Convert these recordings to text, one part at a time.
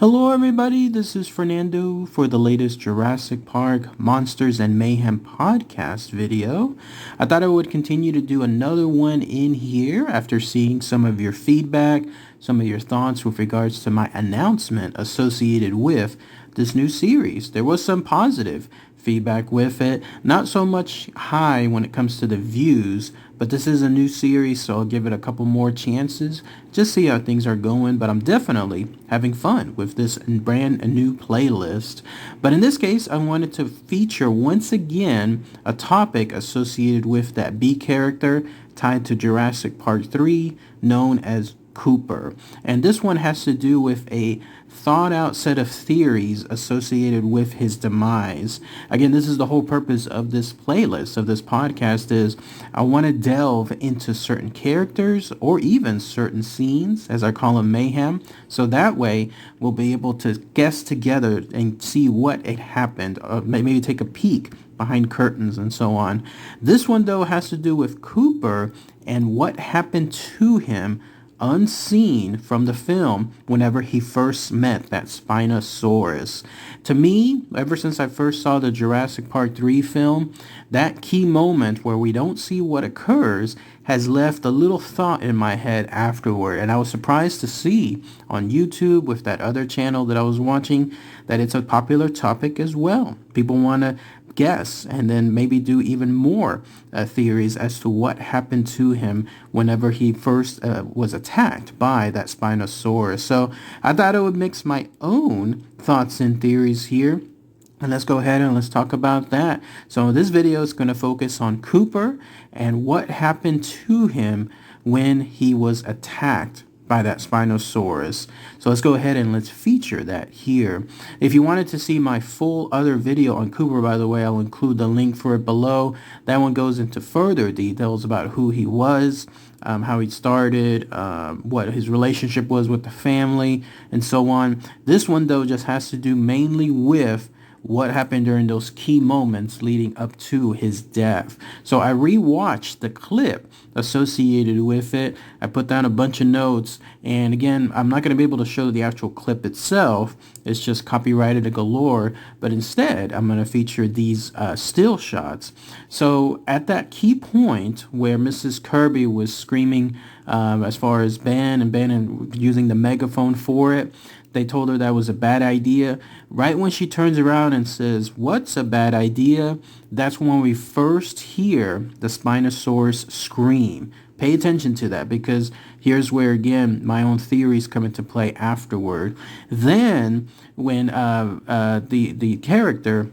Hello everybody, this is Fernando for the latest Jurassic Park Monsters and Mayhem podcast video. I thought I would continue to do another one in here after seeing some of your feedback, some of your thoughts with regards to my announcement associated with this new series. There was some positive feedback with it, not so much high when it comes to the views, but this is a new series, so I'll give it a couple more chances, just see how things are going. But I'm definitely having fun with this brand new playlist. But in this case, I wanted to feature once again a topic associated with that B character tied to Jurassic Park 3 known as Cooper. And this one has to do with a thought out set of theories associated with his demise. Again, this is the whole purpose of this playlist, of this podcast, is I want to delve into certain characters or even certain scenes, as I call them, mayhem. So that way we'll be able to guess together and see what had happened, maybe take a peek behind curtains and so on. This one, though, has to do with Cooper and what happened to him unseen from the film whenever he first met that Spinosaurus. To me, ever since I first saw the Jurassic Park 3 film, that key moment where we don't see what occurs has left a little thought in my head afterward. And I was surprised to see on YouTube with that other channel that I was watching that it's a popular topic as well. People want to guess and then maybe do even more theories as to what happened to him whenever he first was attacked by that Spinosaurus. So I thought I would mix my own thoughts and theories here. And let's go ahead and let's talk about that. So this video is going to focus on Cooper and what happened to him when he was attacked by that Spinosaurus. So let's go ahead and let's feature that here. If you wanted to see my full other video on Cooper, by the way, I'll include the link for it below. That one goes into further details about who he was, how he started, what his relationship was with the family, and so on. This one, though, just has to do mainly with what happened during those key moments leading up to his death. So I rewatched the clip associated with it. I put down a bunch of notes, and again, I'm not going to be able to show the actual clip itself. It's just copyrighted galore, but instead I'm going to feature these still shots. So at that key point where Mrs. Kirby was screaming as far as Ben and using the megaphone for it, they told her that was a bad idea. Right when she turns around and says, "What's a bad idea?" that's when we first hear the Spinosaurus scream. Pay attention to that, because here's where, again, my own theories come into play afterward. Then when the character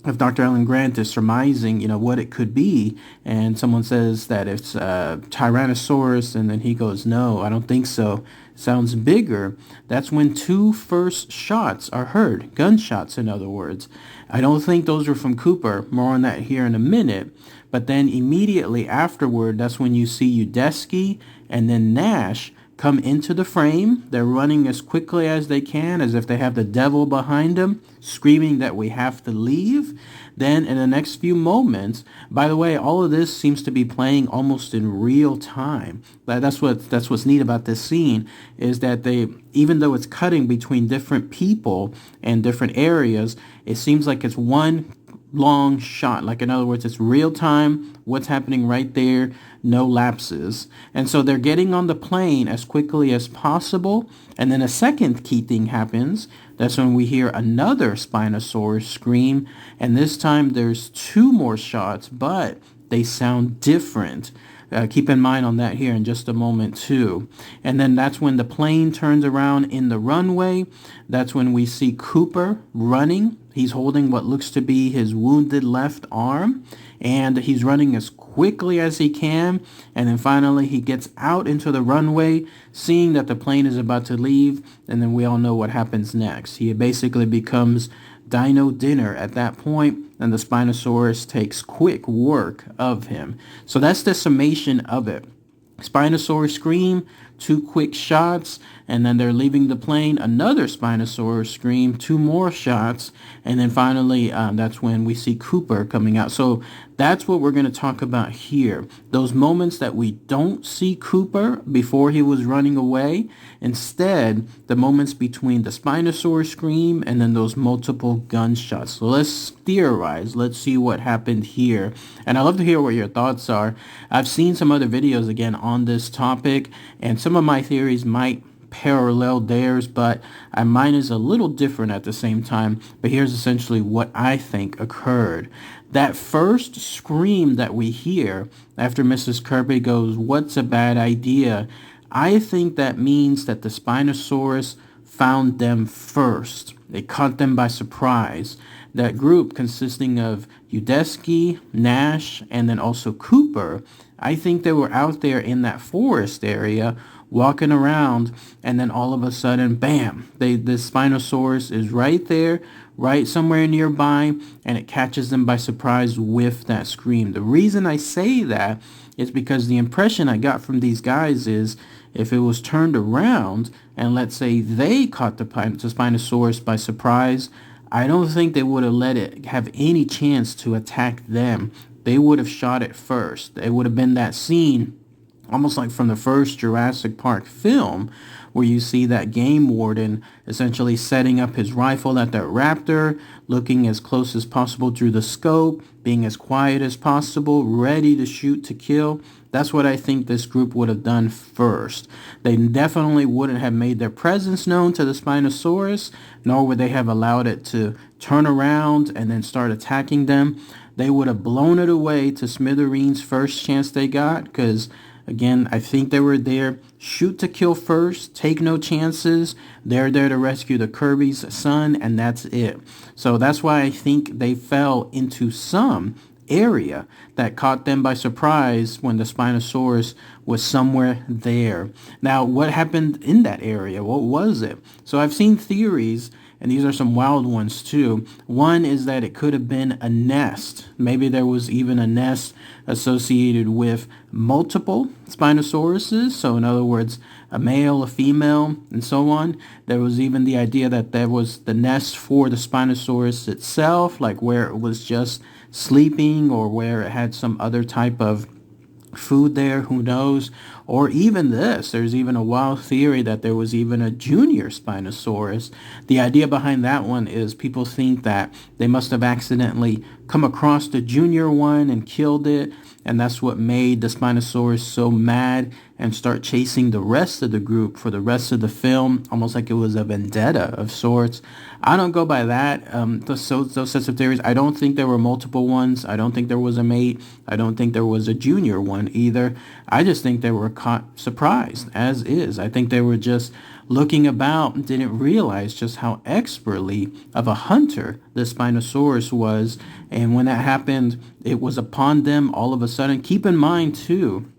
of Dr. Alan Grant is surmising, what it could be, and someone says that it's Tyrannosaurus, and then he goes, "No, I don't think so. Sounds bigger." That's when two first shots are heard, gunshots in other words. I don't think those are from Cooper, more on that here in a minute, but then immediately afterward, that's when you see Udesky and then Nash come into the frame. They're running as quickly as they can, as if they have the devil behind them, screaming that we have to leave. Then in the next few moments, by the way, all of this seems to be playing almost in real time. That's what's neat about this scene, is that they, even though it's cutting between different people and different areas, it seems like it's one long shot. Like, in other words, it's real time, what's happening right there, no lapses. And so they're getting on the plane as quickly as possible. And then a second key thing happens. That's when we hear another Spinosaurus scream. And this time there's two more shots, but they sound different. Keep in mind on that here in just a moment too. And then that's when the plane turns around in the runway. That's when we see Cooper running. He's holding what looks to be his wounded left arm, and he's running as quickly as he can. And then finally he gets out into the runway, seeing that the plane is about to leave, and then we all know what happens next. He basically becomes Dino Dinner at that point, and the Spinosaurus takes quick work of him. So that's the summation of it. Spinosaurus scream, 2 quick shots, and then they're leaving the plane. Another Spinosaurus scream, 2 more shots, and then finally that's when we see Cooper coming out. So that's what we're going to talk about here. Those moments that we don't see Cooper before he was running away. Instead, the moments between the Spinosaurus scream and then those multiple gunshots. So let's theorize. Let's see what happened here. And I'd love to hear what your thoughts are. I've seen some other videos again on this topic, and some of my theories might parallel theirs, but mine is a little different at the same time. But here's essentially what I think occurred. That first scream that we hear after Mrs. Kirby goes, "What's a bad idea?" I think that means that the Spinosaurus found them first. It caught them by surprise. That group consisting of Udesky, Nash, and then also Cooper, I think they were out there in that forest area walking around, and then all of a sudden, bam, the Spinosaurus is right there, right somewhere nearby, and it catches them by surprise with that scream. The reason I say that is because the impression I got from these guys is if it was turned around and let's say they caught the Spinosaurus by surprise, I don't think they would have let it have any chance to attack them. They would have shot it first. It would have been that scene almost like from the first Jurassic Park film, where you see that game warden essentially setting up his rifle at that raptor, looking as close as possible through the scope, being as quiet as possible, ready to shoot to kill. That's what I think this group would have done first. They definitely wouldn't have made their presence known to the Spinosaurus, nor would they have allowed it to turn around and then start attacking them. They would have blown it away to smithereens first chance they got, because again, I think they were there, shoot to kill first, take no chances. They're there to rescue the Kirby's son, and that's it. So that's why I think they fell into some area that caught them by surprise when the Spinosaurus was somewhere there. Now, what happened in that area? What was it? So I've seen theories, and these are some wild ones too. One is that it could have been a nest. Maybe there was even a nest associated with multiple Spinosauruses. So in other words, a male, a female, and so on. There was even the idea that there was the nest for the Spinosaurus itself, like where it was just sleeping or where it had some other type of food there, who knows? Or even this, there's even a wild theory that there was even a junior Spinosaurus. The idea behind that one is people think that they must have accidentally come across the junior one and killed it, and that's what made the Spinosaurus so mad and start chasing the rest of the group for the rest of the film, almost like it was a vendetta of sorts. I don't go by that, those sets of theories. I don't think there were multiple ones. I don't think there was a mate. I don't think there was a junior one either. I just think they were caught surprised, as is. I think they were just looking about and didn't realize just how expertly of a hunter the Spinosaurus was. And when that happened, it was upon them all of a sudden. Keep in mind, too,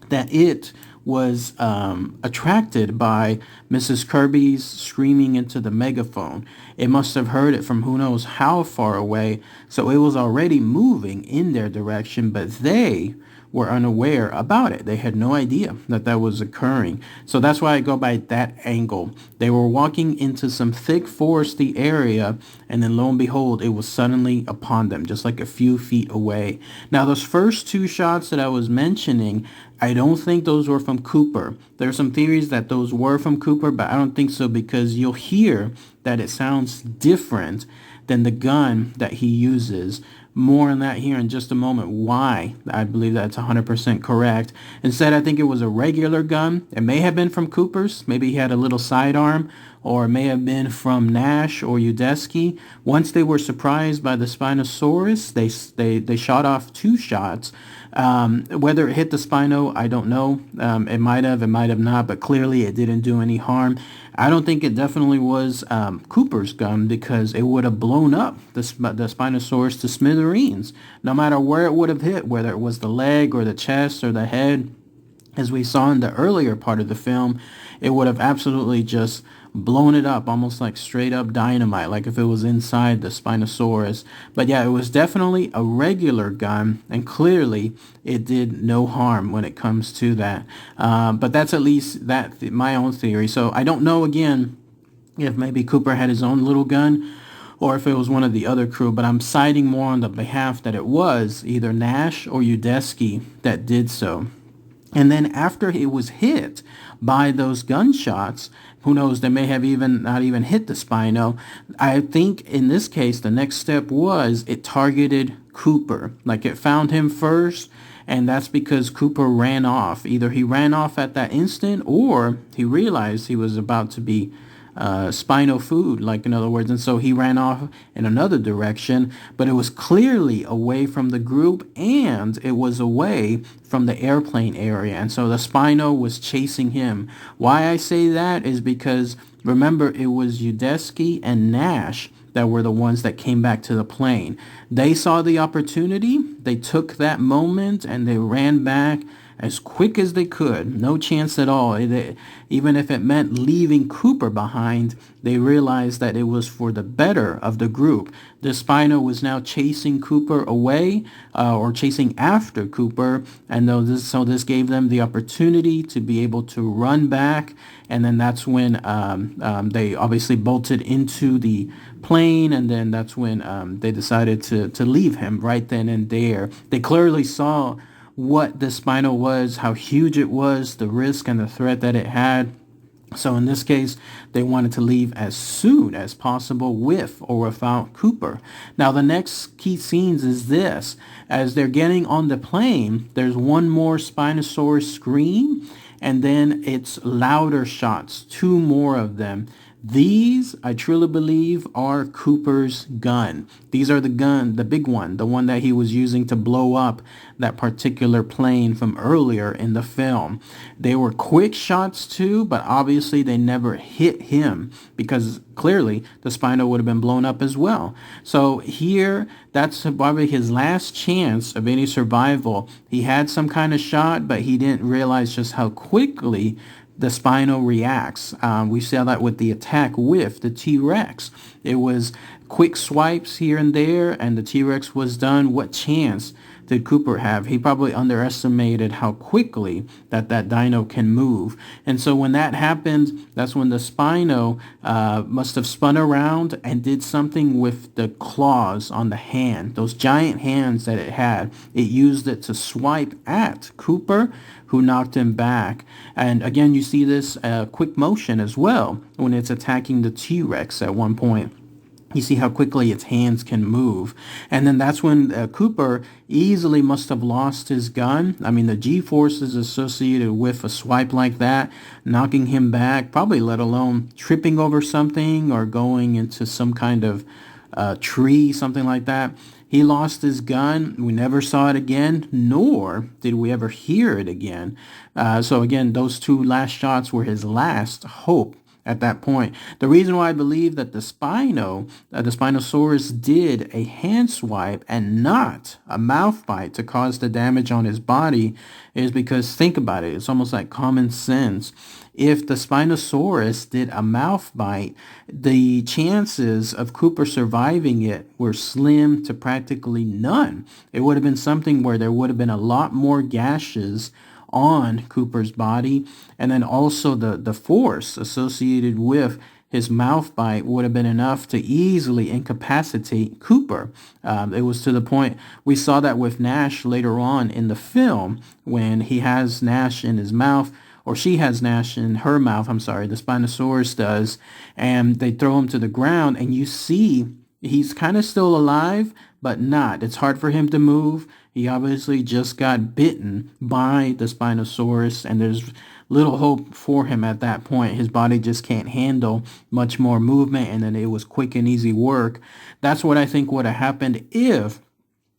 that it was attracted by Mrs. Kirby's screaming into the megaphone. It must have heard it from who knows how far away, so it was already moving in their direction, but they were unaware about it. They had no idea that that was occurring. So that's why I go by that angle. They were walking into some thick foresty area, and then lo and behold, it was suddenly upon them, just like a few feet away. Now, those first 2 shots that I was mentioning, I don't think those were from Cooper. There are some theories that those were from Cooper, but I don't think so, because you'll hear that it sounds different than the gun that he uses. More on that here in just a moment, why I believe that's 100% correct. Instead, I think it was a regular gun. It may have been from Cooper's. Maybe he had a little sidearm, or it may have been from Nash or Udesky. Once they were surprised by the Spinosaurus, they shot off 2 shots. Whether it hit the Spino, I don't know. It might have not, but clearly it didn't do any harm. I don't think it definitely was Cooper's gun, because it would have blown up the Spinosaurus to smithereens, no matter where it would have hit, whether it was the leg or the chest or the head. As we saw in the earlier part of the film, it would have absolutely just blown it up almost like straight up dynamite, like if it was inside the Spinosaurus. But yeah, it was definitely a regular gun, and clearly it did no harm when it comes to that. But that's at least my own theory. So I don't know, again, if maybe Cooper had his own little gun or if it was one of the other crew, but I'm siding more on the behalf that it was either Nash or Udesky that did so. And then after it was hit by those gunshots, who knows, they may have even not even hit the Spino. I think in this case, the next step was it targeted Cooper. Like it found him first, and that's because Cooper ran off. Either he ran off at that instant or he realized he was about to be Spino food, like in other words, and so he ran off in another direction, but it was clearly away from the group and it was away from the airplane area, and so the Spino was chasing him. Why I say that is because remember, it was Udesky and Nash that were the ones that came back to the plane. They saw the opportunity, they took that moment, and they ran back as quick as they could. No chance at all. Even if it meant leaving Cooper behind, they realized that it was for the better of the group. The Spino was now chasing Cooper away, or chasing after Cooper, and so this gave them the opportunity to be able to run back, and then that's when they obviously bolted into the plane, and then that's when they decided to leave him right then and there. They clearly saw what the Spino was, how huge it was, the risk and the threat that it had. So in this case, they wanted to leave as soon as possible with or without Cooper. Now the next key scenes is this. As they're getting on the plane, there's one more Spinosaurus scream, and then it's louder shots, two more of them. These, I truly believe, are Cooper's gun. These are the gun, the big one, the one that he was using to blow up that particular plane from earlier in the film. They were quick shots too, but obviously they never hit him because clearly the Spino would have been blown up as well. So here, that's probably his last chance of any survival. He had some kind of shot, but he didn't realize just how quickly the Spino reacts. We saw that with the attack with the T-Rex. It was quick swipes here and there, and the T-Rex was done. What chance did Cooper have? He probably underestimated how quickly that dino can move. And so when that happened, that's when the Spino must have spun around and did something with the claws on the hand. Those giant hands that it had, it used it to swipe at Cooper, who knocked him back. And again, you see this quick motion as well when it's attacking the T-Rex at one point. You see how quickly its hands can move. And then that's when Cooper easily must have lost his gun. I mean, the G-forces associated with a swipe like that, knocking him back, probably let alone tripping over something or going into some kind of tree, something like that. He lost his gun. We never saw it again, nor did we ever hear it again. So again, those two last shots were his last hope at that point. The reason why I believe that the Spinosaurus did a hand swipe and not a mouth bite to cause the damage on his body is because, think about it, it's almost like common sense. If the Spinosaurus did a mouth bite, the chances of Cooper surviving it were slim to practically none. It would have been something where there would have been a lot more gashes on Cooper's body, and then also the force associated with his mouth bite would have been enough to easily incapacitate Cooper. It was to the point, we saw that with Nash later on in the film, when he has Nash in his mouth, or she has Nash in her mouth, the Spinosaurus does, and they throw him to the ground, and you see he's kind of still alive, but not. It's hard for him to move. He obviously just got bitten by the Spinosaurus, and there's little hope for him at that point. His body just can't handle much more movement, and then it was quick and easy work. That's what I think would have happened if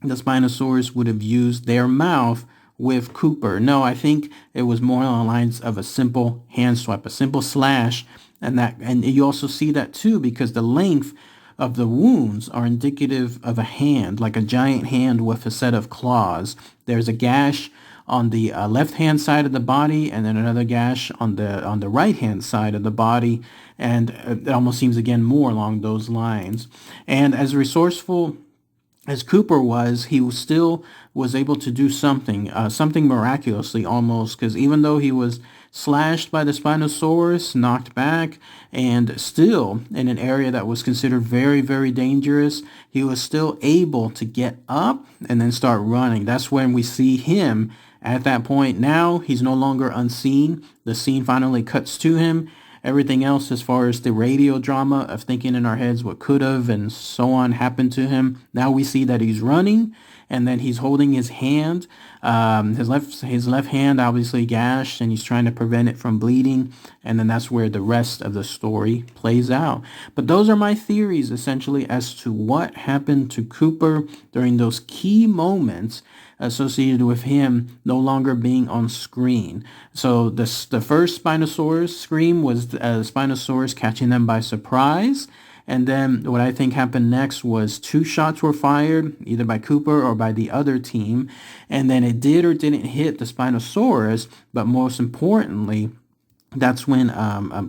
the Spinosaurus would have used their mouth with Cooper. No, I think it was more on the lines of a simple hand swipe, a simple slash, and you also see that too because the length of the wounds are indicative of a hand, like a giant hand with a set of claws. There's a gash on the left-hand side of the body, and then another gash on the right-hand side of the body, and it almost seems again more along those lines. And as resourceful as Cooper was, he still was able to do something, something miraculously almost, because even though he was slashed by the Spinosaurus, knocked back, and still in an area that was considered very, very dangerous, he was still able to get up and then start running. That's when we see him at that point. Now he's no longer unseen. The scene finally cuts to him. Everything else, as far as the radio drama of thinking in our heads what could have and so on happened to him, now we see that he's running, and then he's holding his hand, his left hand obviously gashed, and he's trying to prevent it from bleeding, and then that's where the rest of the story plays out. But those are my theories essentially as to what happened to Cooper during those key moments associated with him no longer being on screen. So the first Spinosaurus scream was Spinosaurus catching them by surprise. And then what I think happened next was 2 shots were fired, either by Cooper or by the other team. And then it did or didn't hit the Spinosaurus, but most importantly, that's when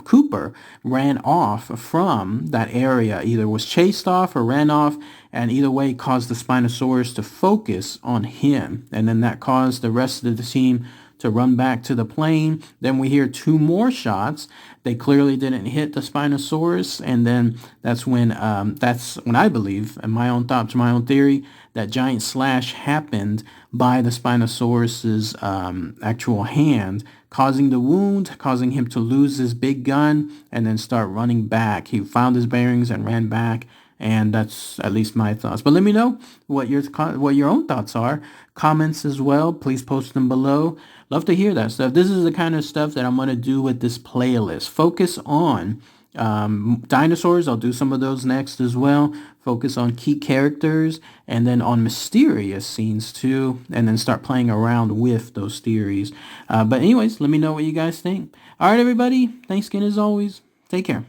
Cooper ran off from that area, either was chased off or ran off, and either way caused the Spinosaurus to focus on him. And then that caused the rest of the team to run back to the plane. Then we hear 2 more shots. They clearly didn't hit the Spinosaurus, and then that's when I believe, in my own thoughts, my own theory, that giant slash happened by the Spinosaurus's actual hand, causing the wound, causing him to lose his big gun, and then start running back. He found his bearings and ran back. And that's at least my thoughts. But let me know what your own thoughts are. Comments as well. Please post them below. Love to hear that stuff. This is the kind of stuff that I'm going to do with this playlist. Focus on dinosaurs. I'll do some of those next as well. Focus on key characters and then on mysterious scenes too. And then start playing around with those theories. But anyways, let me know what you guys think. All right, everybody. Thanks again as always. Take care.